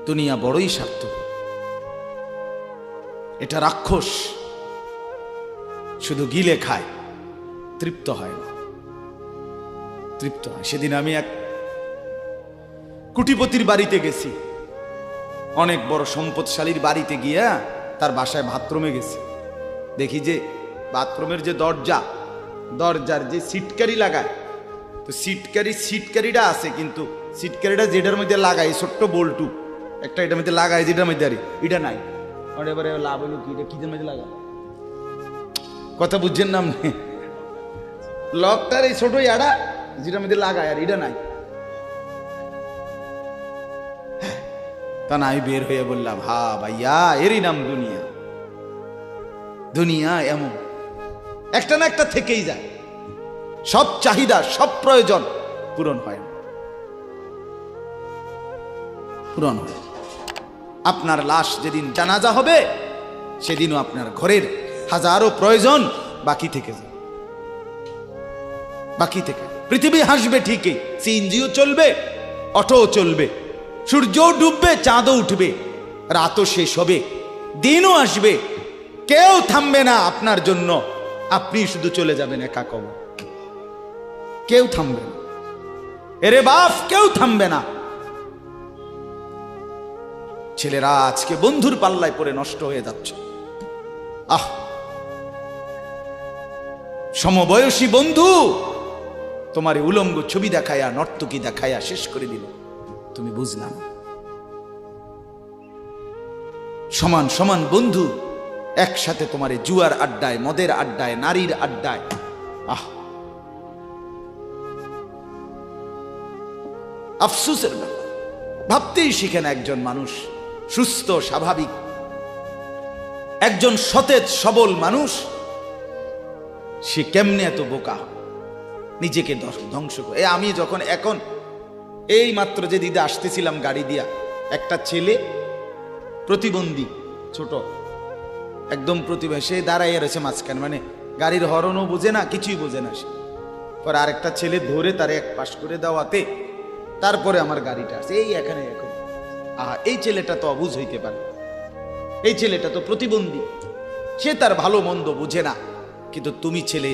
দুনিয়া বড়ই স্বার্থপর। এটা রাক্ষস, শুধু গিলে খায়, তৃপ্ত হয় না, তৃপ্ত হয়। সেদিন আমি এক কুটিপতির বাড়িতে গেছি, অনেক বড় সম্পদশালীর বাড়িতে গিয়া তার বাসায় বাথরুমে গেছি। দেখি যে বাথরুমের যে দরজার যে সিটকারি লাগায়, তো সিটকারিটা আছে, কিন্তু সিটকারিটা যেটার মধ্যে লাগায় ছোট্ট বল্টু একটা, এটার মধ্যে লাগায় যেটার মধ্যে আরে এটা নাই। এবারে লাভ হলো কি, এটা কিদের মধ্যে লাগা, কথা বুঝছেন না আপনি? লকটার এই ছোট ইয়াটা যেটার মধ্যে লাগায় আর এটা নাই। তা না, আমি বের হয়ে বললাম, হা ভাইয়া, এরই নাম দুনিয়া। দুনিয়া এমন একটা না একটা থেকেই যায়, সব চাহিদা সব প্রয়োজন পূরণ হয় না, পূরণ হয়। আপনার লাশ যেদিন জানাজা হবে, সেদিনও আপনার ঘরের হাজারো প্রয়োজন বাকি থেকে যায়, বাকি থেকে। পৃথিবী হাসবে ঠিকই, সিএনজিও চলবে, অটোও চলবে, সূর্যও ডুববে, চাঁদও উঠবে, রাতও শেষ হবে, দিনও আসবে, কেউ থামবে না আপনার জন্য। আপনি শুধু চলে যাবেন একা কবর, কেউ থামবে না। এরে বাপ, কেউ থামবে না। ছেলেরা আজকে বন্ধুর পাল্লায় পড়ে নষ্ট হয়ে যাচ্ছে। আহ, সমবয়সী বন্ধু তোমার উলঙ্গ ছবি দেখায়া, নর্তকী দেখায়া শেষ করে দিল, তুমি বুঝলা না। সমান সমান বন্ধু একসাথে তোমার জুয়ার আড্ডায়, মদের আড্ডায়, নারীর আড্ডায়, আহ, আফসোসের ব্যাপার। ভাবতেই শিখে না একজন মানুষ সুস্থ স্বাভাবিক, একজন সতেজ সবল মানুষ, সে কেমনে এত বোকা, নিজেকে ধ্বংস করে। আমি যখন এখন এই মাত্র যে দিদা আসতেছিলাম গাড়ি দিয়া, একটা ছেলে প্রতিবন্ধী, ছোট একদম প্রতিবন্ধী, সে দাঁড়াইয়া রয়েছে মাঝখানে, মানে গাড়ির হর্নও বোঝে না, কিছুই বোঝে না সে। পরে আরেকটা ছেলে ধরে তারে এক পাশ করে দেওয়াতে তারপরে আমার গাড়িটা আসছে এই এখানে। এখন এই ছেলেটা তো অবুঝ হইতে পারে, এই ছেলেটা তো প্রতিবন্ধী, সে তার ভালো মন্দ বুঝে না। কিন্তু তুমি ছেলে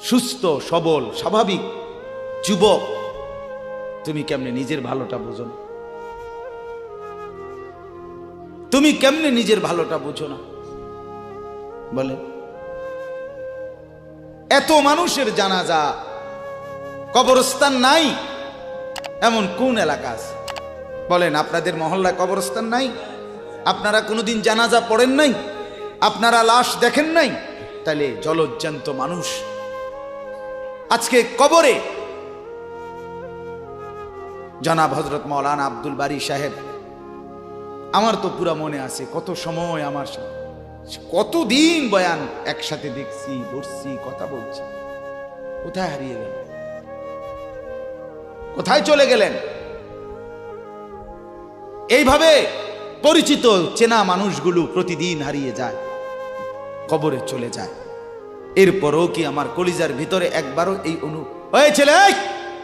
সুস্থ সবল স্বাভাবিক যুবক, তুমি কেমনে নিজের ভালোটা বুঝো না? তুমি কেমনে নিজের ভালোটা বুঝো না বলে? এত মানুষের জানাজা, কবরস্থান নাই এমন কোন এলাকা আছে বলেন? আপনাদের মহল্লায় কবরস্থান নাই? আপনারা কোনোদিন জানাজা পড়েন নাই? আপনারা লাশ দেখেন নাই? তাহলে জলজ্জান্ত মানুষ আজকে কবরে। জনাব হযরত মাওলানা আব্দুল বারী সাহেব, আমার তো পুরা মনে আছে, কত সময় আমার সাথে, কতদিন বয়ান একসাথে দেখছি, বসছি, কথা বলছি। কোথায় হারিয়ে গেল? কোথায় চলে গেলেন? এইভাবে পরিচিত চেনা মানুষগুলো প্রতিদিন হারিয়ে যায়, কবরে চলে যায়। এরপরও কি আমার কলিজার ভিতরে একবারও এই ওই ছেলে,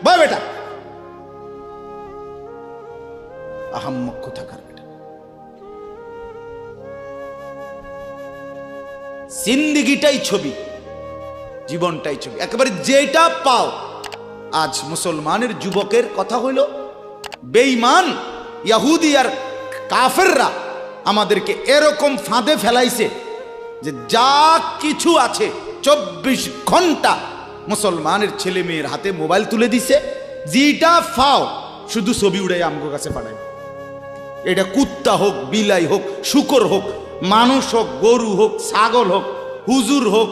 বয় বেটা, আহাম্মক কোথাকার বেটা, জিন্দেগিটাই ছবি, জীবনটাই ছবি, একেবারে যেটা পাও। আজ মুসলমানের যুবকের কথা হইল, বেঈমান ইহুদি আর কাফেররা আমাদেরকে এরকম ফাঁদে ফেলাইছে যে যা কিছু আছে 24 ঘন্টা মুসলমানের ছেলে মেয়ের হাতে মোবাইল তুলে দিছে, যেটা ফাও শুধু ছবি উড়াই আমগো কাছে পাঠায়। এটা কুত্তা হোক, বিলাই হোক, শুকর হোক, মানুষ হোক, গরু হোক, ছাগল হোক, হুজুর হোক,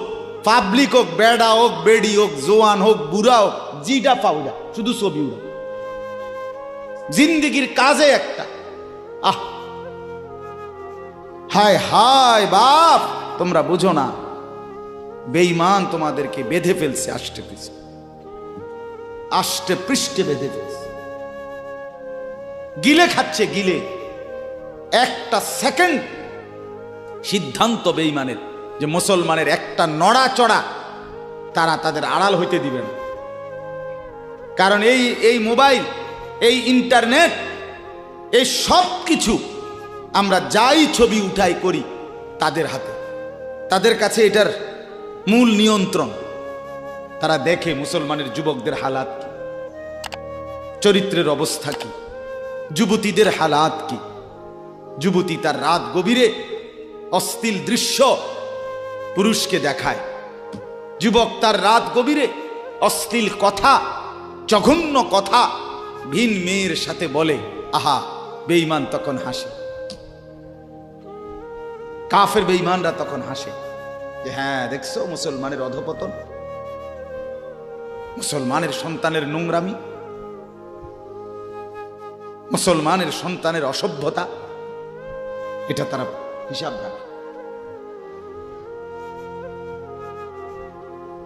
পাবলিক হোক, বেড়া হোক, বেড়ি হোক, জোয়ান হোক, বুড়া হোক, যেটা পাও যা শুধু ছবি উড়া। জিন্দেগির কাজে একটা, আহ, হায় হায় বাপ, তোমরা বুঝো না, বেঈমান তোমাদেরকে বেঁধে ফেলছে, আষ্টে পৃষ্ঠে বেঁধে ফেলছে, গিলে খাচ্ছে, গিলে। একটা সেকেন্ড সিদ্ধান্ত বেঈমানের যে মুসলমানের একটা নড়াচড়া তারা তাদের আড়াল হইতে দিবেন। কারণ এই মোবাইল, এই ইন্টারনেট এই সব কিছু আমরা যাই ছবি উঠাই করি তাদের হাতে, তাদের কাছে এটার মূল নিয়ন্ত্রণ। তারা দেখে মুসলমানের যুবকদের হালাত কি, চরিত্রের অবস্থা কি, যুবতীদের হালাত কি। যুবতী তার রাত গভীরে অশ্লীল দৃশ্য পুরুষকে দেখায়, যুবক তার রাত গভীরে অশ্লীল কথা, জঘন্য কথা ভিন মেয়ের সাথে বলে। আহা, বেঈমান তখন হাসে, কাফের বেঈমানরা তখন হাসে যে হ্যাঁ দেখছো মুসলমানের অধপতন, মুসলমানের সন্তানের নোংরামি, মুসলমানের সন্তানের অসভ্যতা, এটা তারা হিসাব রাখে।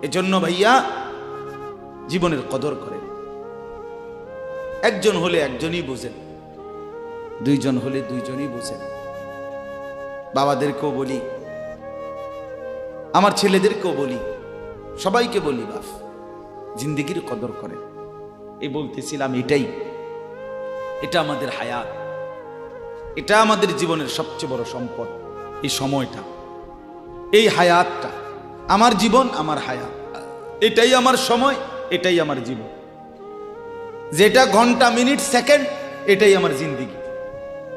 এজন্য ভাইয়া জীবনের কদর করেন। একজন হলে একজনই বোঝেন, দুইজন হলে দুইজনই বোঝেন। বাবাদেরকেও বলি, আমার ছেলেদেরকেও বলি, সবাইকে বলি, বাপ জিন্দেগির কদর করেন। এই বলতেছিলাম, এটা আমাদের হায়াত, এটা আমাদের জীবনের সবচেয়ে বড় সম্পদ। এই সময়টা, এই হায়াতটা, আমার জীবন, আমার হায়াত, এটাই আমার সময়, এটাই আমার জীবন। যেটা ঘন্টা, মিনিট, সেকেন্ড, এটাই আমার জিন্দিগি।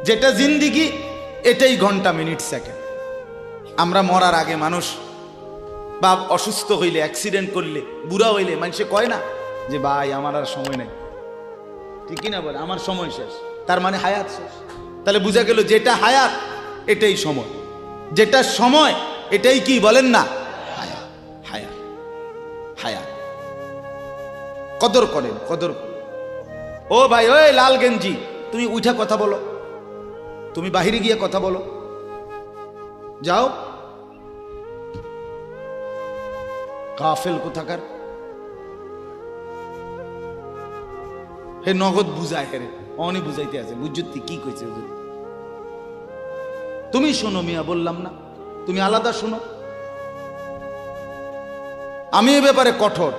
যেটা জিন্দিগি, এটাই ঘন্টা, মিনিট, সেকেন্ড। আমরা মরার আগে মানুষ বা অসুস্থ হইলে, অ্যাক্সিডেন্ট করলে, বুড়া হইলে মানুষে কয় না যে ভাই আমার আর সময় নেই, ঠিকই না বলে, আমার সময় শেষ, তার মানে হায়াত শেষ। তাহলে বোঝা গেল যেটা হায়াত এটাই সময়, যেটা সময় এটাই কি বলেন না, হায়াত। হায়াত, হায়াত। কদর করেন, কদর করেন। ও ভাই, ওই লাল গেঞ্জি, তুমি উঠা কথা বলো, তুমি বাহিরে গিয়ে কথা বলো, যাও। কাফেল কোথাকার, হে নগদ বুঝায়, হে অনেক বুঝাইতে আছে, বুঝতে কি কইছে তুমি শোনো মিয়া, বললাম না তুমি আলাদা শোনো। আমি এ ব্যাপারে কঠোর।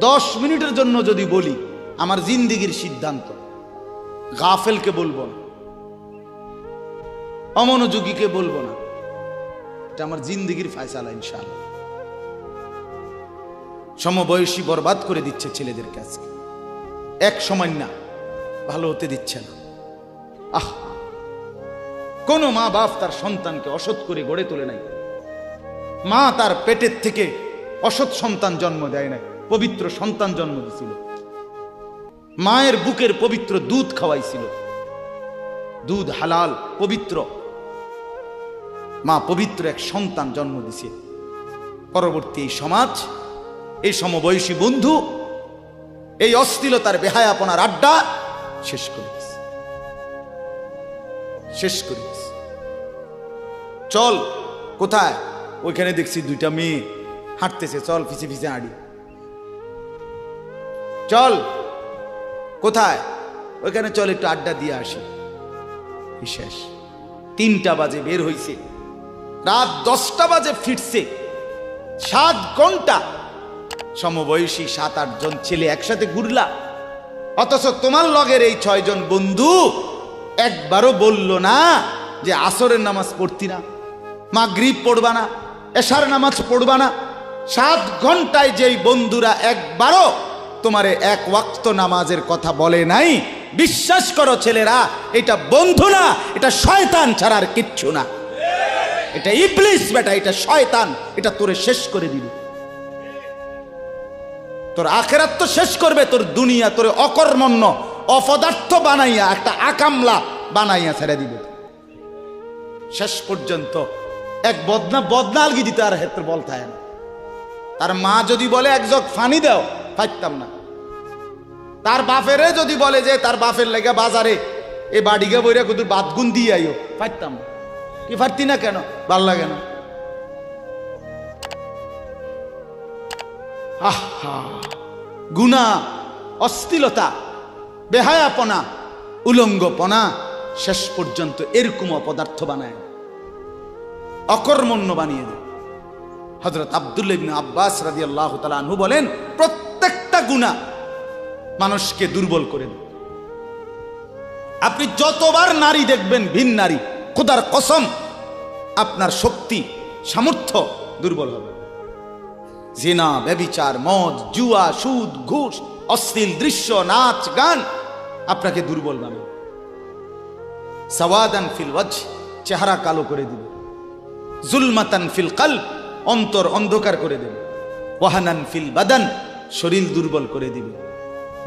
10 মিনিটের জন্য যদি বলি, আমার জিন্দিগির সিদ্ধান্ত, গাফেলকে বলবো না, অমনোযোগীকে বলবো না, এটা আমার জিন্দিগির ফয়সালা ইনশাআল্লাহ। সমবয়সী বরবাদ করে দিচ্ছে ছেলেদের কাছে, এক সময় না ভালো হতে দিচ্ছে না। আহ, কোন মা বাপ তার সন্তানকে অসৎ করে গড়ে তোলে নাই। মা তার পেটের থেকে অসৎ সন্তান জন্ম দেয় নাই, পবিত্র সন্তান জন্ম দিয়েছিল। মায়ের বুকের পবিত্র দুধ খাওয়াইছিল, দুধ হালাল পবিত্র। মা পবিত্র এক সন্তান জন্ম দিছে। পরবর্তী এই সমাজ, এই সমবয়সী বন্ধু এই অশ্লীলতার বেহায়াপনার আড্ডা শেষ করে দিছে, শেষ করে দিছে। চল কোথায়, ওইখানে দেখছি 2টা মেয়ে হাঁটতেছে, চল পিছে পিছে হাঁটি। চল কোথায়, ওইখানে চল একটু আড্ডা দিয়ে আসি। শেষ। 3টা বাজে বের হইছে, রাত 10টা বাজে ফিরছে। 7 ঘন্টা সমবয়সী 7-8 জন ছেলে একসাথে ঘুরলা, অথচ তোমার লগের এই 6 জন বন্ধু একবারও বলল না যে আসরের নামাজ পড়তি না, মাগরিব পড়বা না, এশার নামাজ পড়বা না। 7 ঘন্টায় যেই বন্ধুরা একবারও তোমারে 1 ওয়াক্ত নামাজের কথা বলে নাই, বিশ্বাস করো ছেলেরা, এটা বন্ধু না, এটা শয়তান ছাড়া আর কিচ্ছু না। এটা ইবলিস বেটা, এটা শয়তান, এটা তোরে শেষ করে দিবে। তোর আখেরাত তো শেষ করবে, তোর দুনিয়া তোরে অকর্মণ্য অপদার্থ বানাইয়া, একটা আকামলা বানাইয়া ছেড়ে দিবে। শেষ পর্যন্ত এক বদনা আলগি দিতে আর হেত্র বলতে হয় না। তার মা যদি বলে 1 জগ পানি দাও, পাইতাম না। তার বাপেরে যদি বলে যে তার বাপের লেগে বাজারে এ বাড়িকে বইরা কত বাদগুন দিয়ে আইও, পাইতাম না। কি পারতি না কেন? ভাল লাগে না। আহা, গুনাহ, অশ্লীলতা, বেহায়াপনা, উলঙ্গপনা শেষ পর্যন্ত এরকম অপদার্থ বানায়, অকর্মণ্য বানিয়ে দেয়। হযরত আব্দুল্লাহ ইবনে আব্বাস রাদিয়াল্লাহু তাআলা আনহু বলেন, প্রত্যেকটা গুনাহ মানুষকে দুর্বল করে দেয়, আপনি যতবার নারী দেখবেন ভিন নারী, খোদার কসম আপনার শক্তি সামর্থ্য দুর্বল হবে। জিনা, ব্যভিচার, মদ, জুয়া, সুদ, ঘুষ, অশ্লীল দৃশ্য, নাচ গান আপনাকে দুর্বল বানাবে। সাওয়াদান ফিল ওয়াজহ, চেহারা কালো করে দিবে। জুলমাতান ফিল কলব, অন্তর অন্ধকার করে দেবে। ওয়াহানান ফিল বাদান, শরীর দুর্বল করে দিবে।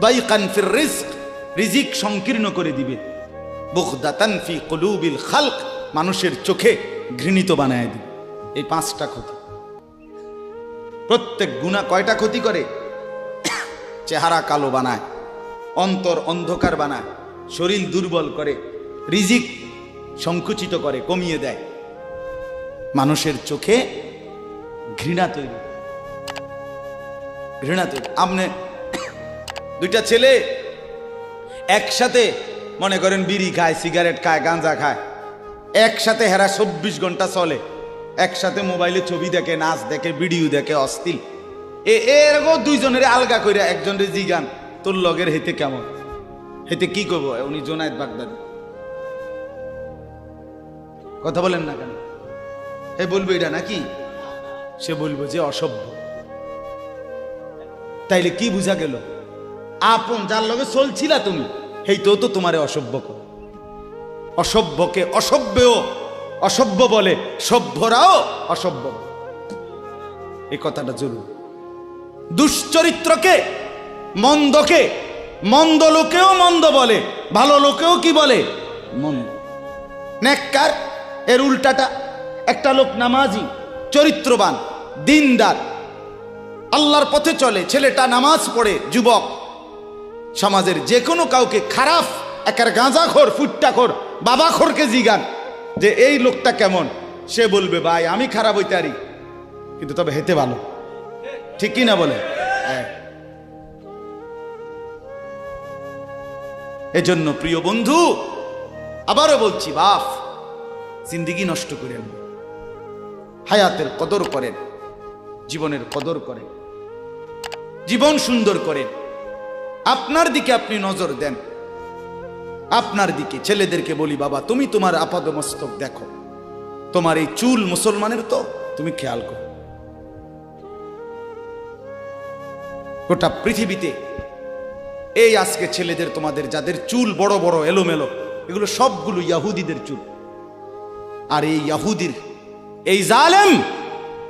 দাইকান ফির রিজক, রিজিক সংকীর্ণ করে দিবে। বুগদাতান ফি কুলুবিল খালক, মানুষের চোখে ঘৃণিত বানায় দিবে। এই 5টা ক্ষতি। প্রত্যেক গুনাহ কয়টা ক্ষতি করে? চেহারা কালো বানায়, অন্তর অন্ধকার বানায়, শরীর দুর্বল করে, রিজিক সংকুচিত করে, কমিয়ে দেয়, মানুষের চোখে ঘৃণা তৈরি। ঘৃণা তৈরি। আপনি দুইটা ছেলে একসাথে মনে করেন বিড়ি খায়, সিগারেট খায়, গাঁজা খায়, একসাথে হেরা 24 ঘন্টা চলে, একসাথে মোবাইলে ছবি দেখে, নাচ দেখে, ভিডিও দেখে, অশ্লীল। এরকম দুইজনের আলগা করে একজনের জিগান তোর লগের হেতে কেমন, হেতে কি করবো? উনি জোনায়েদ বাগদাদি। কথা বলেন না কেন? হে বলবো এটা নাকি? সে বলবো যে অসভ্য। তাইলে কি বুঝা গেল? আপন যার লগে চলছিলা তুমি, হেইতেও তো তোমারে অসভ্য কর। অসভ্যকে অসভ্যও অসভ্য বলে, সভ্যরাও অসভ্য। এই কথাটা জরুরি। দুশ্চরিত্রকে, মন্দকে মন্দ লোকেও মন্দ বলে, ভালো লোকেও কি বলে? মন্দ। নেককার এর উল্টাটা। একটা লোক নামাজি, চরিত্রবান, দিনদার, আল্লাহর পথে চলে, ছেলেটা নামাজ পড়ে, যুবক, সমাজের যে কোনো কাউকে খারাপ, একার গাঁজাখোর, ফুট্টাখোর, বাবাখোরকে জিগান যে এই লোকটা কেমন, সে বলবে ভাই আমি খারাপ হইতে পারি, কিন্তু তবে হেতে ভালো। ঠিক কি না বলে? এজন্য প্রিয় বন্ধু, আবারও বলছি, বাপ জিন্দিগি নষ্ট করেন, হায়াতের কদর করেন, জীবনের কদর করেন, জীবন সুন্দর করেন। আপনার দিকে আপনি নজর দেন, আপনার দিকে। ছেলেদেরকে বলি, বাবা তুমি তোমার আপাদমস্তক দেখো, তোমার এই চুল মুসলমানের তো তুমি খেয়াল করো। গোটা পৃথিবীতে এই আজকে ছেলেদের, তোমাদের যাদের চুল বড় বড় এলোমেলো, এগুলো সবগুলো ইয়াহুদিদের চুল। আর এই ইয়াহুদির, এই জালেম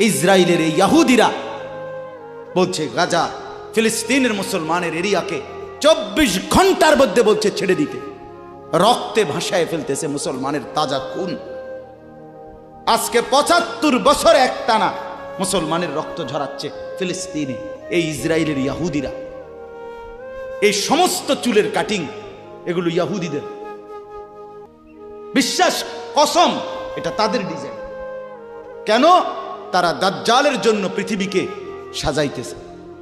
ইসরায়েলের এই ইয়াহুদিরা বলছে গাজা, ফিলিস্তিনের মুসলমানের এরিয়াকে 24 ঘন্টার মধ্যে বলছে ছেড়ে দিতে। রক্তে ভাসায় ফেলতেছে মুসলমানের তাজা খুন। আজকে 75 বছর একটানা মুসলমানের রক্ত ঝরাচ্ছে ফিলিস্তিনে এই ইসরায়েলের ইয়াহুদিরা। এই সমস্ত চুলের কাটিং এগুলো ইয়াহুদিদের। বিশ্বাস, কসম, এটা তাদের ডিজাইন। কেন? তারা দাজ্জালের জন্য পৃথিবীকে সাজাইতেছে।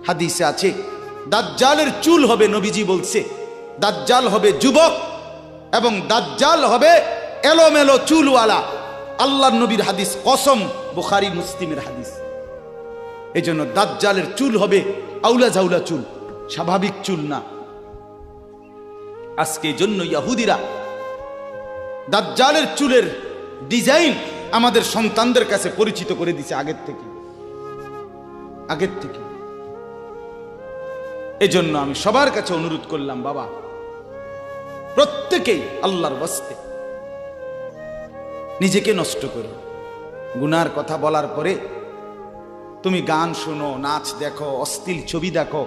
হাদিসে আছে দাজ্জালের চুল হবে, নবীজি বলছে দাজ্জাল হবে যুবক এবং দাজ্জাল হবে এলোমেলো চুলওয়ালা। আল্লাহর নবীর হাদিস, কসম, বুখারী মুসলিমের হাদিস। এই জন্য দাজ্জালের চুল হবে আউলা ঝাউলা চুল, স্বাভাবিক চুল না। আজকে এই জন্য ইয়াহুদিরা দাজ্জালের চুলের ডিজাইন আমাদের সন্তানদের কাছে পরিচিত করে দিছে আগের থেকে। এজন্য আমি সবার কাছে অনুরোধ করলাম, বাবা প্রত্যেকেই আল্লাহর ওয়াস্তে নিজেকে নষ্ট করো। গুনার কথা বলার পরে তুমি গান শোনো, নাচ দেখো, অশ্লীল ছবি দেখো,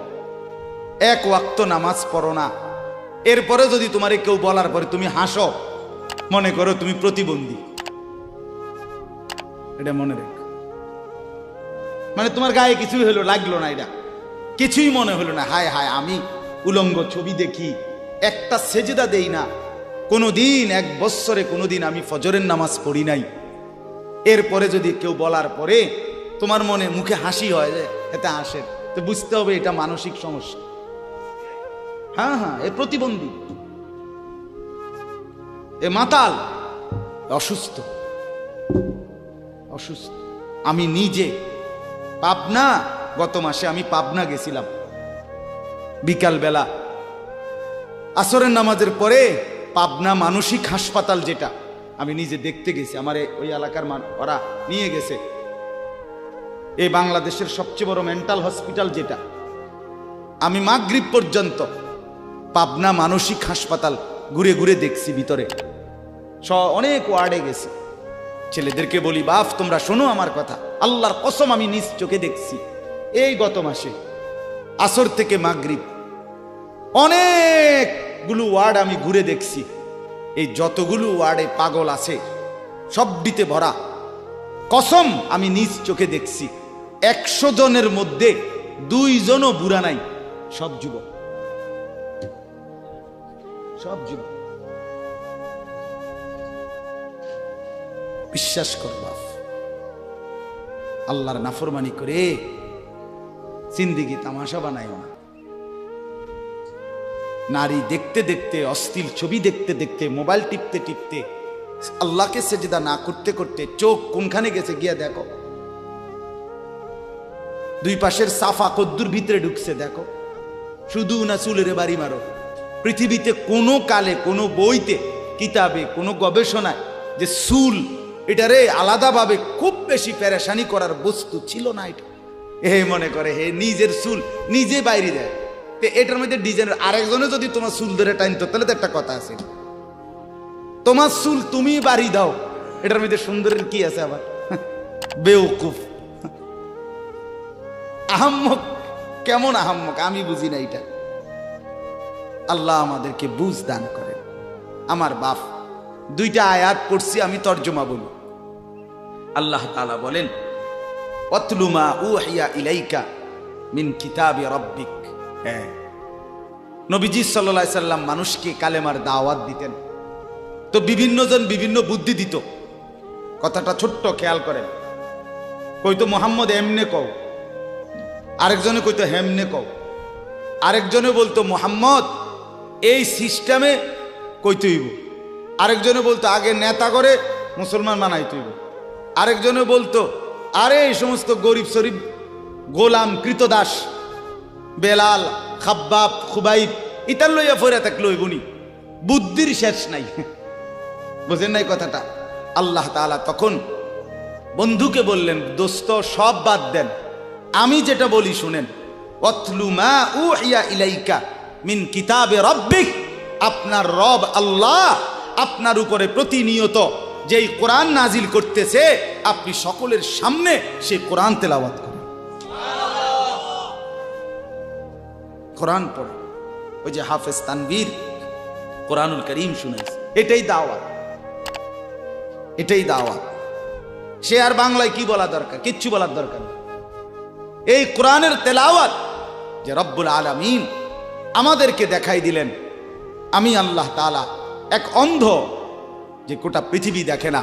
এক ওয়াক্ত নামাজ পড়ো না, এরপরে যদি তোমারে কেউ বলার পরে তুমি হাসো, মনে করো তুমি প্রতিবন্ধী। এটা মনে রেখো। মানে তোমার গায়ে কিছুই হলো, লাগলো না, এটা কিছুই মনে হলো না। হায় হায়, আমি উলঙ্গ ছবি দেখি, একটা সেজদা দেই না, কোনোদিন 1 বৎসরে কোনোদিন আমি ফজরের নামাজ পড়ি নাই, এরপরে যদি কেউ বলার পরে তোমার মনে মুখে হাসি হয়, যে এতে হাসে, তো বুঝতে হবে এটা মানসিক সমস্যা। হ্যাঁ হ্যাঁ, এ প্রতিবন্ধী, এ মাতাল, অসুস্থ। আমি নিজে পাবনা, গত মাসে আমি পাবনা গেছিলাম। বিকাল বেলা আসরের নামাজের পরে পাবনা মানসিক হাসপাতাল, যেটা আমি নিজে দেখতে গেছি, আমার ওই এলাকার ওরা নিয়ে গেছে, এই বাংলাদেশের সবচেয়ে বড় মেন্টাল হসপিটাল যেটা, আমি মাগরিব পর্যন্ত পাবনা মানসিক হাসপাতাল ঘুরে ঘুরে দেখছি ভিতরে, অনেক ওয়ার্ডে গেছি। ছেলেদেরকে বলি, বাপ তোমরা শোনো আমার কথা, আল্লাহর কসম আমি নিজ চোখে দেখছি এই গত মাসে আসর থেকে মাগরিব অনেকগুলো ওয়ার্ড আমি ঘুরে দেখছি। এই যতগুলো ওয়ার্ডে পাগল আছে সবটিতে ভরা, কসম আমি নিজ চোখে দেখছি। 100 জনের মধ্যে 2 জনও বুড়া নাই, সব যুবক, সব যুবক। বিশ্বাস কর বাপ, আল্লাহর নাফরমানি করে জিন্দেগি তামাশা বানাইও না। নারী দেখতে দেখতে, অশ্লীল ছবি দেখতে দেখতে, মোবাইল টিপতে টিপতে, আল্লাহকে সেজদা না করতে করতে চোখ কোনখানে গেছে গিয়া দেখো। 2 পাশের সাফা কদ্দুর ভিতরে ঢুকছে দেখো। শুধু না চুলের বাড়ি মারো। পৃথিবীতে কোনো কালে, কোনো বইতে, কিতাবে, কোনো গবেষণায় যে চুল এটারে আলাদাভাবে খুব বেশি পেরেশানি করার বস্তু ছিল না। এটা হে মনে করে হে নিজের চুল নিজে বাইরে দেয়, এটার মধ্যে ডিজাইনের আরেকজনে যদি তোমার চুল ধরে টাইনতো তাহলে তো একটা কথা আছে, তোমার চুল তুমি বাড়ি দাও, এটার মধ্যে সুন্দরের কি আছে আবার? বেউকুফ, আহাম্মক। কেমন আহাম্মক আমি বুঝি না এটা। আল্লাহ আমাদেরকে বুঝ দান করেন। আমার বাপ 2টা আয়াত পড়ছি, আমি তর্জমা বলি। আল্লাহ তাআলা বলেন, ওয়াতলু মা উহিয়া ইলাইকা মিন কিতাবি রাব্বিক। হ্যাঁ, নবীজি সাল্লাল্লাহু আলাইহি সাল্লাম মানুষকে কালেমার দাওয়াত দিতেন, তো বিভিন্ন জন বিভিন্ন বুদ্ধি দিত। কথাটা ছোট্ট খেয়াল করেন। কইতো মোহাম্মদ এমনে কও, আরেকজনে কইতো হেমনে কও, আরেকজনে বলতো মোহাম্মদ এই সিস্টেমে কইতে হইব, আরেকজনে বলতো আগে নেতা করে মুসলমান বানাইতে হইব, আরেকজনে বলতো আরে এই সমস্ত গরিব শরীফ গোলাম কৃতদাস বেলাল খাব্বাব খুবাইব ইতার লইয়া ফইরা থাকলে হইবনি। বুদ্ধির শেষ নাই, বুঝেন নাই কথাটা? আল্লাহ তাআলা তখন বন্ধুকে বললেন, দোস্ত সব বাদ দেন, আমি যেটা বলি শুনেন। ওয়াতলু মা উহিয়া ইলাইকা মিন কিতাবে রাব্বিক। আপনার রব আল্লাহ আপনার উপরে প্রতিনিয়ত যেই কোরআন নাজিল করতেছে, আপনি সকলের সামনে সেই কোরআন তেলাওয়াত করেন, কোরআন পড়ে। ওই যে হাফেজ তানভীর কোরআনুল কারীম শুনাইছে, এটাই দাওয়াত, এটাই দাওয়াত। সে আর বাংলায় কি বলা দরকার? কিচ্ছু বলার দরকার নেই। এই কোরআনের তেলাওয়াত যে রব্বুল আলামিন আমাদেরকে দেখাই দিলেন। আমি আল্লাহ তাআলা এক অন্ধ, যে গোটা পৃথিবী দেখে না,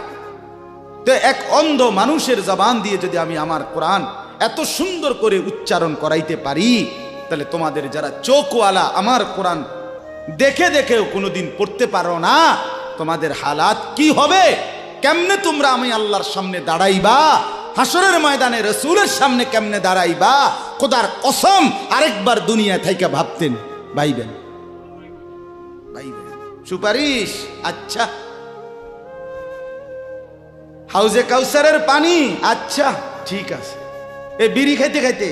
তো এক অন্ধ মানুষের জবান দিয়ে যদি আমি আমার কোরআন এত সুন্দর করে উচ্চারণ করাইতে পারি, তাহলে তোমাদের যারা চোখওয়ালা আমার কোরআন দেখে দেখেও কোনোদিন পড়তে পারো না, তোমাদের হালাত কি হবে? কেমনে তোমরা আমি আল্লাহর সামনে দাঁড়াইবা? হাসরের ময়দানে রাসূলের সামনে কেমনে দাঁড়াইবা? খোদার কসম আরেকবার দুনিয়া থেকে ভাবতেন, ভাইবেন ভাইবেন। সুপারিশ, আচ্ছা। হাউজে কাউসারের পানি, আচ্ছা ঠিক আছে। এ বিড়ি খাইতে খাইতে,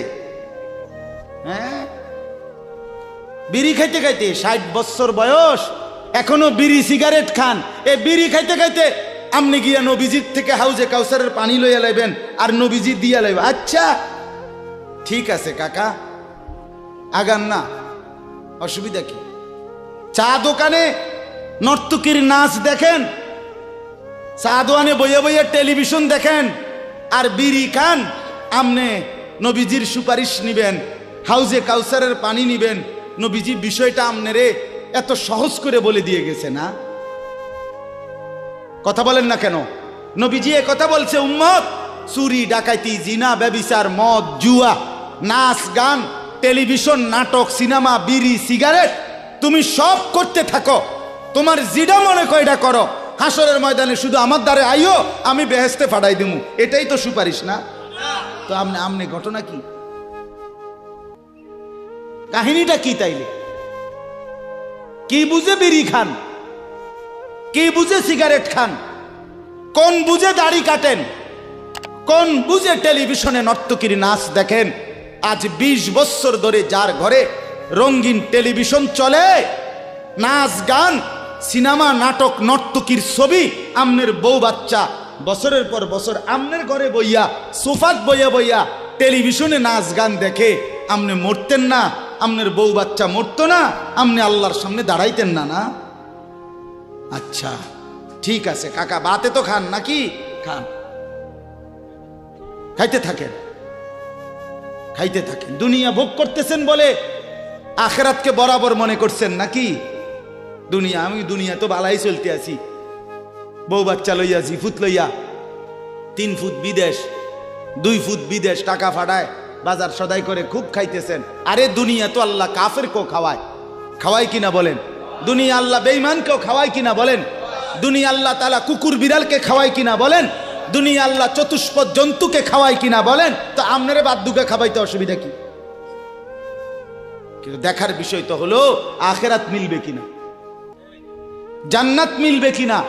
হ্যাঁ বিড়ি খাইতে খাইতে 60 বছর বয়স, এখনো বিড়ি সিগারেট খান। এ বিড়ি খাইতে খাইতে আপনি গিয়া নবীজির থেকে হাউজে কাউসারের পানি লইয়া লাইবেন আর নবীজি দিয়া লাইবেন। আচ্ছা ঠিক আছে কাকা, আগান না, অসুবিধা কি? চা দোকানে নর্তকীর নাচ দেখেন, চা দোকানে বইয়া বইয়া টেলিভিশন দেখেন, আর বিড়ি খান। আমনে নবীজির সুপারিশ নিবেন, হাউজে কাউসারের পানি নিবেন। নবীজি বিষয়টা আমনেরে এত সহজ করে বলে দিয়ে গেছে না? কথা বলেন না কেন? নবীজি এ কথা বলছে, উম্মত চুরি ডাকাইতি জিনা ব্যভিচার মদ জুয়া নাচ গান টেলিভিশন নাটক সিনেমা বিড়ি সিগারেট তুমি সব করতে থাকো, তোমার জিডা মনে কয়টা করো, হাসরের ময়দানে শুধু আমার দ্বারে আইও, আমি বেহেশতে ফাটাই দিমু। এটাই তো সুপারিশ না? তো আমনে ঘটনা কি, কাহিনীটা কি? তাইলে কি বুঝে বিড়ি খান? কি বুঝে সিগারেট খান, কোন বুঝে দাড়ি কাটেন, কোন বুঝে টেলিভিশনে নর্তকীর নাচ দেখেন। আজ 20 বছর ধরে যার ঘরে রঙিন টেলিভিশন চলে, নাচ গান সিনেমা নাটক নর্তকীর ছবি, আমনের বউ বাচ্চা বছরের পর বছর আমনের ঘরে বইয়া সোফাত বইয়া বইয়া টেলিভিশনে নাচ গান দেখে, আমনে মরতেন না? আমনের বউ বাচ্চা মরতো না? আমনে আল্লাহর সামনে দাঁড়াইতেন না? না? আচ্ছা ঠিক আছে কাকা, বাতে তো খান নাকি? খান, খাইতে থাকেন, খাইতে থাকেন। দুনিয়া ভোগ করতেছেন বলে আখেরাতকে বরাবর মনে করছেন নাকি? দুনিয়া, আমি দুনিয়া তো বালাই চলতে আছি, বউ বাচ্চা লইয়া, 2 ফুট লইয়া, 3 ফুট বিদেশ, 2 ফুট বিদেশ, টাকা ফাটায় বাজার সদাই করে খুব খাইতেছেন। আরে দুনিয়া তো আল্লাহ কাফেরকেও খাওয়ায়, খাওয়ায় কিনা বলেন? দুনিয়া আল্লাহ বেঈমানকেও খাওয়ায় কিনা বলেন? দুনিয়া আল্লাহ তাআলা কুকুর বিড়ালকে খাওয়ায় কিনা বলেন? দুনিয়া আল্লাহ চতুষ্পদ জন্তুকে খাওয়ায় কিনা বলেন? তো আপনারে বাদ্দুকে খাওয়াইতে অসুবিধা কি? কিন্তু দেখার বিষয় তো হলো আখেরাত মিলবে কিনা, জান্নাত মিলবে কিনা,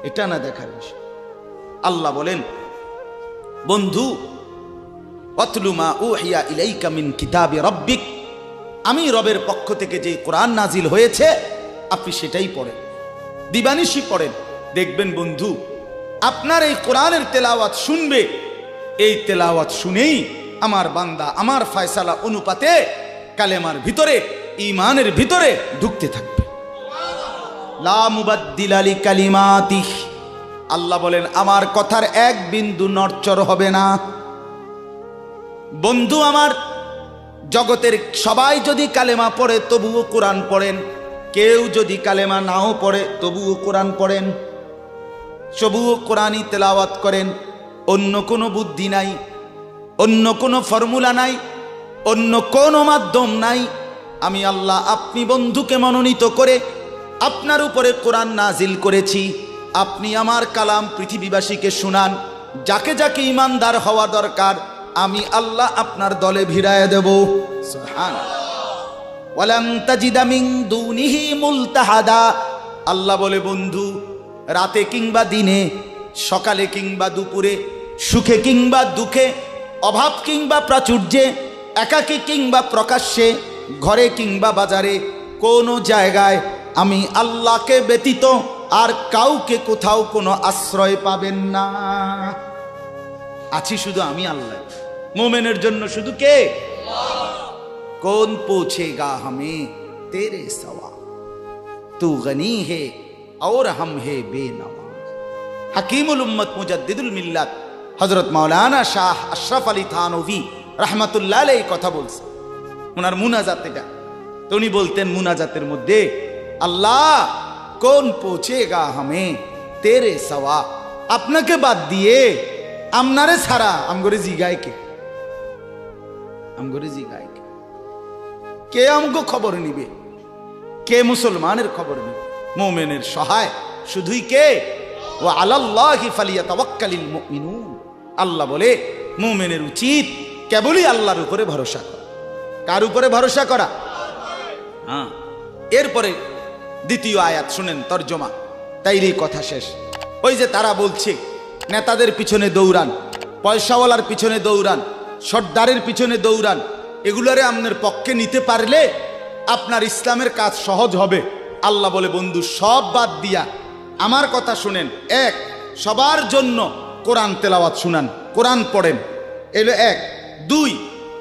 এটা না দেখার বিষয়। আল্লাহ বলেন, বন্ধু ওয়াতলু মা উহিয়া ইলাইকা মিন কিতাবি রাব্বিক, আমি রবের পক্ষ থেকে যে কোরআন নাজিল হয়েছে আপনি সেটাই পড়েন, দিবানিশি পড়েন। দেখবেন বন্ধু, আপনার এই কোরআনের তেলাওয়াত শুনবে, এই তেলাওয়াত শুনেই আমার বান্দা আমার ফয়সালা অনুপাতে কালেমার ভিতরে, ঈমানের ভিতরে ঢুকতে থাকবে। লা মুবাদ্দিলা লিকালিমাতিহ, আল্লাহ বলেন আমার কথার এক বিন্দু নড়চড় হবে না। বন্ধু আমার, জগতের সবাই যদি কালেমা পড়ে তবুও কোরআন পড়েন, কেউ যদি কালেমা নাও পড়ে তবুও কোরআন পড়েন, তবুও কোরআনই তেলাওয়াত করেন। অন্য কোনো বুদ্ধি নাই, অন্য কোনো ফর্মুলা নাই, অন্য কোনো মাধ্যম নাই। আমি আল্লাহ আপনি বন্ধুকে মনোনীত করে আপনার উপরে কোরআন নাজিল করেছি, আপনি আমার কালাম পৃথিবীবাসীকে শুনান। যাকে যাকে ইমানদার হওয়া দরকার আমি আল্লাহ আপনার দলে ভিড়ায় দেব। সুবহানাল্লাহ। ওয়ালান তাজিদা মিন দুনিহি মুলতাহাদা, আল্লাহ বলে বন্ধু রাতে কিংবা দিনে, সকালে কিংবা দুপুরে, সুখে কিংবা দুঃখে, অভাব কিংবা প্রাচুর্যে, একাকী কিংবা প্রকাশ্যে, ঘরে কিংবা বাজারে, কোনো জায়গায় আমি আল্লাহকে ব্যতীত আর কাউকে কোথাও কোনো আশ্রয় পাবেন না। আছি শুধু আমি আল্লাহ। মোমেনের জন্য শুধু কে? কোন পৌঁছেগা हमें तेरे सवा, तू गनी है और हम है बेनवा। हकीमुल उम्मत मुजद्दिदुल मिल्लत हजरत मौलाना शाह अशरफ আলী থানভী রাহমাতুল্লাহ আলাইহি কথা বলছে, ওনার মুনাজাত এটা। তো উনি বলতেন মুনাজাতের মধ্যে, আল্লাহ কোন পৌঁছেগা हमें तेरे सवा, আপনাকে বাদ দিয়ে আমনারে ছাড়া আমগরে জিগায় কে? আমগরে জিগায় কে? কে আমগো খবর নিবে? কে মুসলমানের খবর নিবে? মুমিনের সহায় শুধুই কে? ওয়া আলাল্লাহি ফালিয়াতাওয়াক্কালিল মুমিনুন, আল্লাহ বলে মুমিনের উচিত কেবলই আল্লাহর উপরে ভরসা করা। কার উপরে ভরসা করা? হ্যাঁ। এরপরে দ্বিতীয় আয়াত শুনেন তর্জমা, তাইরই কথা শেষ। ওই যে তারা বলছে নেতাদের পিছনে দৌড়ান, পয়সাওয়ালার পিছনে দৌড়ান, সর্দারের পিছনে দৌড়ান, এগুলারে আপনার পক্ষে নিতে পারলে আপনার ইসলামের কাজ সহজ হবে। আল্লাহ বলে বন্ধু সব বাদ দিয়া আমার কথা শুনেন। এক, সবার জন্য কোরআন তেলাওয়াত শুনান, কোরআন পড়েন, এলো এক। দুই,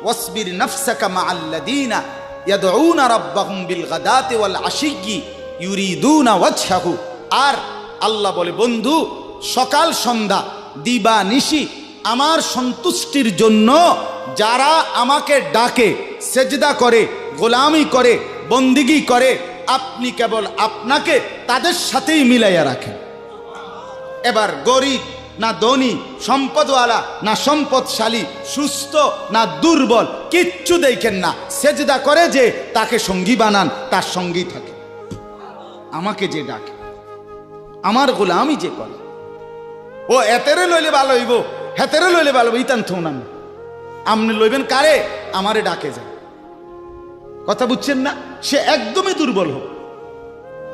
ওয়াসবির নাফসাকা মাআল্লাযীনা ইয়াদউনা রাব্বাহুম বিল গাদাতি ওয়াল আশিয়্যি ইউরিদুনা ওয়াজহাহু। আর আল্লাহ বলে বন্ধু সকাল সন্ধ্যা দিবা নিশি আমার সন্তুষ্টির জন্য যারা আমাকে ডাকে, সেজদা করে, গোলামি করে, বন্দিগি করে, আপনি কেবল আপনাকে তাদের সাথেই মিলাইয়া রাখেন। এবার গরিব না ধনী, সম্পদওয়ালা না সম্পদশালী, সুস্থ না দুর্বল, কিচ্ছু দেখেন না, সেজদা করে যে তাকে সঙ্গী বানান, তার সঙ্গী থাকে। আমাকে যে ডাকে, আমার গোলামি যে করে, ও এতেরে লইলে ভালো হইব, হেতেরে লইলে ভালো হইব, ইতান থৌনাম আপনি লইবেন কারে? আমারে ডাকে যায়। কথা বুঝছেন না? সে একদমই দুর্বল হোক।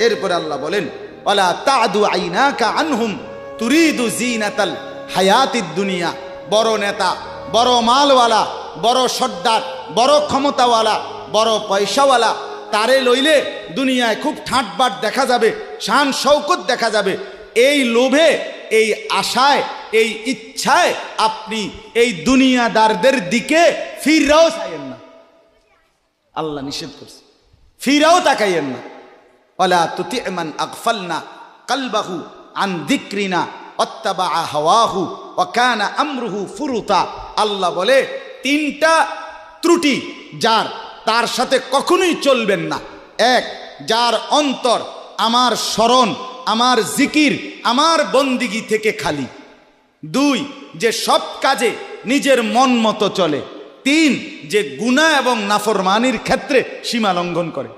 এরপরে আল্লাহ বলেন ওয়ালা তাদু আইনাকা আনহুম তুরিদু জিনাতাল হায়াতিদ দুনিয়া। বড় নেতা, বড় মালওয়ালা, বড় সর্দার, বড় ক্ষমতাওয়ালা, বড় পয়সাওয়ালা, তারে লইলে দুনিয়ায় খুব ঠাটবাট দেখা যাবে, শান শৌকত দেখা যাবে। এই লোভে, এই আশায়, এই ইচ্ছায় আপনি এই দুনিয়াদারদের দিকে ফিরাও চাইয়েন না। আল্লাহ নিষেধ করছে, ফিরাও তাকাইয়েন না। ওয়ালা তুতি' মান আগফালনা কলবাহু আন যিকরিনা ওয়াত্তাবা হাওয়াহু ওয়া কানা আমরুহু ফুরুতা। আল্লাহ বলে তিনটা ত্রুটি যার, তার সাথে কখনোই চলবেন না। এক, যার অন্তর আমার স্মরণ, আমার জিকির, আমার বন্দিগি থেকে খালি। দুই, যে সব কাজে নিজের মন মতো চলে। তিন, যে গুনাহ এবং নাফরমানির ক্ষেত্রে সীমা লঙ্ঘন করে।